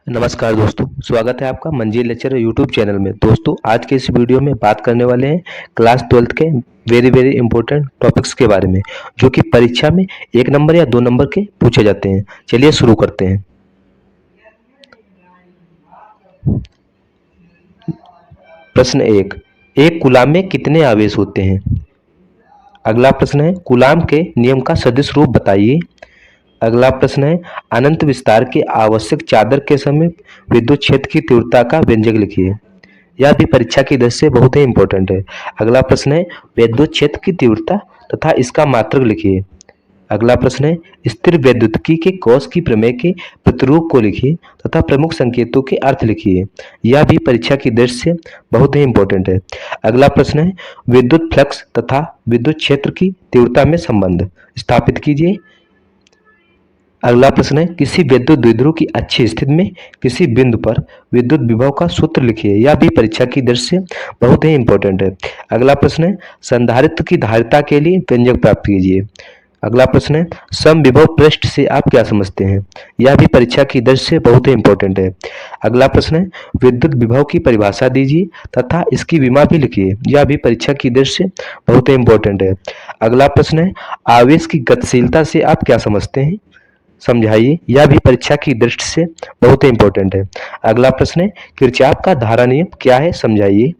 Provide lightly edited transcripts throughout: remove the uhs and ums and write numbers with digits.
नमस्कार दोस्तों, स्वागत है आपका मंजिल लेक्चर यूट्यूब चैनल में। दोस्तों आज के इस वीडियो में बात करने वाले हैं क्लास 12th के वेरी इंपॉर्टेंट टॉपिक्स के बारे में, जो कि परीक्षा में 1 नंबर या 2 नंबर के पूछे जाते हैं। चलिए शुरू करते हैं। प्रश्न 1, एक कूलाम में कितने आवेश होते हैं? अगला प्रश्न है, कूलाम के नियम का सदिश रूप बताइए। अगला प्रश्न है, अनंत विस्तार के आवश्यक चादर के समीप विद्युत क्षेत्र की तीव्रता का व्यंजक लिखिए। यह भी परीक्षा की दृष्टि से बहुत ही इंपॉर्टेंट है। अगला प्रश्न है, विद्युत क्षेत्र की तीव्रता तथा इसका मात्रक लिखिए। अगला प्रश्न है, स्थिर वैद्युतिकी के गॉस की प्रमेय के प्रतिरूप को लिखिए तथा प्रमुख संकेतों के अर्थ लिखिए। यह भी परीक्षा की दृष्टि से बहुत ही इंपॉर्टेंट है। अगला प्रश्न है, विद्युत फ्लक्स तथा विद्युत क्षेत्र की तीव्रता में संबंध स्थापित कीजिए। अगला प्रश्न है, किसी विद्युत द्विध्रुव की अच्छी स्थिति में किसी बिंदु पर विद्युत विभव का सूत्र लिखिए। यह भी परीक्षा की दृष्टि से बहुत ही इंपॉर्टेंट है। अगला प्रश्न है, संधारित्र की धारिता के लिए व्यंजक प्राप्त कीजिए। अगला प्रश्न है, समविभव पृष्ठ से आप क्या समझते हैं? यह भी परीक्षा की दृष्टि से बहुत ही इंपॉर्टेंट है। अगला प्रश्न है, विद्युत विभव की परिभाषा दीजिए तथा इसकी विमा भी लिखिए। यह भी परीक्षा की दृष्टि से बहुत ही इंपॉर्टेंट है। अगला प्रश्न है, आवेश की गतिशीलता से आप क्या समझते हैं? समझाइए। यह भी परीक्षा की दृष्टि से बहुत ही इंपॉर्टेंट है। अगला प्रश्न है, किरचॉफ का धारा नियम क्या है? समझाइए।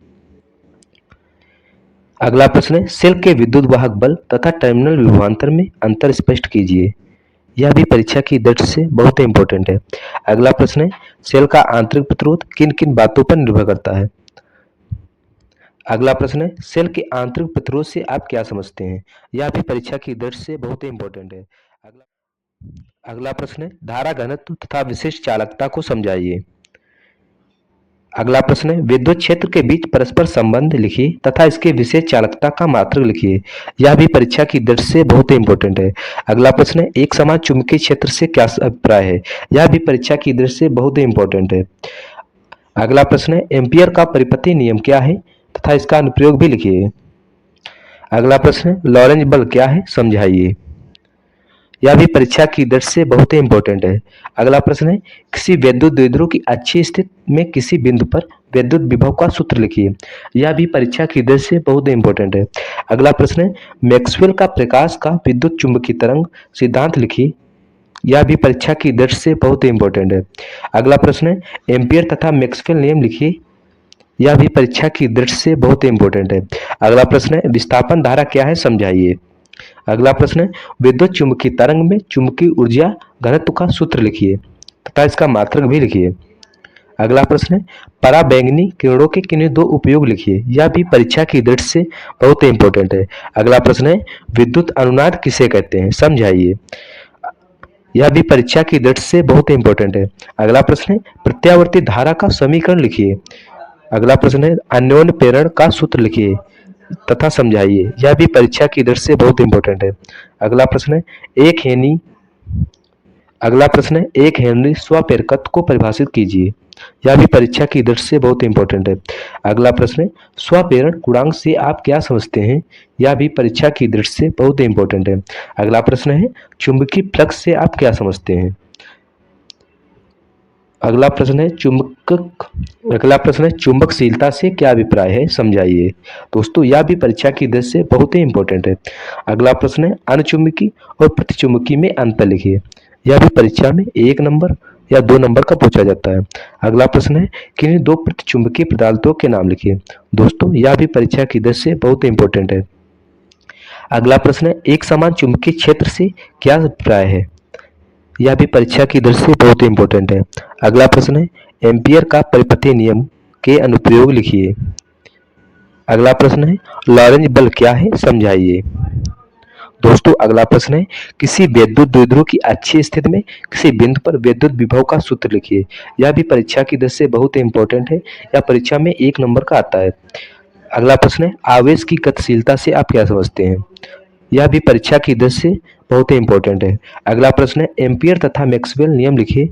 अगला प्रश्न है, सेल के विद्युत वाहक बल तथा टर्मिनल विभवांतर में अंतर स्पष्ट कीजिए। यह भी परीक्षा की दृष्टि से बहुत ही इंपॉर्टेंट है। अगला प्रश्न है, सेल का आंतरिक प्रतिरोध किन किन बातों पर निर्भर करता है? अगला प्रश्न है, सेल के आंतरिक प्रतिरोध से आप क्या समझते हैं? यह भी परीक्षा की दृष्टि से बहुत ही इंपॉर्टेंट है। अगला प्रश्न है, धारा घनत्व तथा विशिष्ट चालकता को समझाइए। अगला प्रश्न है, विद्युत क्षेत्र के बीच परस्पर संबंध लिखिए तथा इसके विशेष चालकता का मात्रक लिखिए। यह भी परीक्षा की दृष्टि से बहुत ही इंपॉर्टेंट है। अगला प्रश्न है, एक समान चुंबकीय क्षेत्र से क्या अभिप्राय है? यह भी परीक्षा की दृष्टि से बहुत ही इंपॉर्टेंट है। अगला प्रश्न है, एम्पियर का परिपथीय नियम क्या है तथा इसका अनुप्रयोग भी लिखिए। अगला प्रश्न है, लॉरेंज बल क्या है? समझाइए। यह भी परीक्षा की दृष्टि से बहुत ही इंपॉर्टेंट है। अगला प्रश्न है, किसी विद्युत द्विध्रुव की अच्छी स्थिति में किसी बिंदु पर विद्युत विभव का सूत्र लिखिए। यह भी परीक्षा की दृष्टि से बहुत ही इंपॉर्टेंट है। अगला प्रश्न है, मैक्सवेल का प्रकाश का विद्युत चुंबकीय तरंग सिद्धांत लिखिए। यह भी परीक्षा की दृष्टि से बहुत ही इंपॉर्टेंट है। अगला प्रश्न है, एम्पियर तथा मैक्सवेल नियम लिखिए। यह भी परीक्षा की दृष्टि से बहुत ही इंपॉर्टेंट है। अगला प्रश्न है, विस्थापन धारा क्या है? समझाइए। अगला प्रश्न है, विद्युत चुंबकीय तरंग में चुंबकीय ऊर्जा घनत्व का सूत्र लिखिए तथा इसका मात्रक भी लिखिए। अगला प्रश्न है, पराबैंगनी किरणों के किन्हीं दो उपयोग लिखिए। यह भी परीक्षा की दृष्टि से बहुत ही इंपॉर्टेंट है। अगला प्रश्न है, विद्युत अनुनाद किसे कहते हैं? समझाइए। यह भी परीक्षा की दृष्टि से बहुत ही इंपॉर्टेंट है। अगला प्रश्न है, प्रत्यावर्ती धारा का समीकरण लिखिए। अगला प्रश्न है, अन्योन्य प्रेरण का सूत्र लिखिए तथा समझाइए। यह भी परीक्षा की दृष्टि से बहुत इंपॉर्टेंट है। अगला प्रश्न है, एक हेनी अगला प्रश्न है, एक हेनरी स्वप्रेरकत्व को परिभाषित कीजिए। यह भी परीक्षा की दृष्टि से बहुत इंपॉर्टेंट है। अगला प्रश्न है, स्वप्रेरण गुणांक से आप क्या समझते हैं? यह भी परीक्षा की दृष्टि से बहुत इंपॉर्टेंट है। अगला प्रश्न है, चुंबकीय फ्लक्स से आप क्या समझते हैं? अगला प्रश्न है, चुंबकशीलता से क्या अभिप्राय है? समझाइए। दोस्तों यह भी परीक्षा की दृष्टि से बहुत ही इंपॉर्टेंट है। अगला प्रश्न है, अनुचुंबकी और प्रतिचुंबकी में अंतर लिखिए। यह भी परीक्षा में 1 नंबर या 2 नंबर का पूछा जाता है। अगला प्रश्न है, किन्हीं दो प्रतिचुंबकीय पदार्थों के नाम लिखिए। दोस्तों यह भी परीक्षा की दृष्टि से बहुत इंपॉर्टेंट है। अगला प्रश्न है, एक समान चुंबकीय क्षेत्र से क्या अभिप्राय है? यह भी परीक्षा की दृष्टि से बहुत ही इंपॉर्टेंट है। अगला प्रश्न है, एम्पियर का परिपथीय नियम के अनुप्रयोग लिखिए। अगला प्रश्न है, लॉरेंज बल क्या है? समझाइए। दोस्तों अगला प्रश्न है, किसी विद्युत द्विध्रुव की अच्छी स्थिति में किसी बिंदु पर विद्युत विभव का सूत्र लिखिए। यह भी परीक्षा की दृष्टि से बहुत ही इंपॉर्टेंट है। यह परीक्षा में 1 नंबर का आता है। अगला प्रश्न है, आवेश की गतिशीलता से आप क्या समझते हैं? यह भी परीक्षा की दृष्टि से बहुत ही इंपॉर्टेंट है। अगला प्रश्न है, एम्पियर तथा मैक्सवेल नियम लिखिए।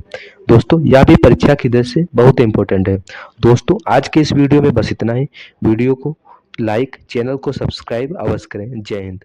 दोस्तों यह भी परीक्षा की दृष्टि से बहुत इंपॉर्टेंट है। दोस्तों आज के इस वीडियो में बस इतना ही। वीडियो को लाइक, चैनल को सब्सक्राइब अवश्य करें। जय हिंद।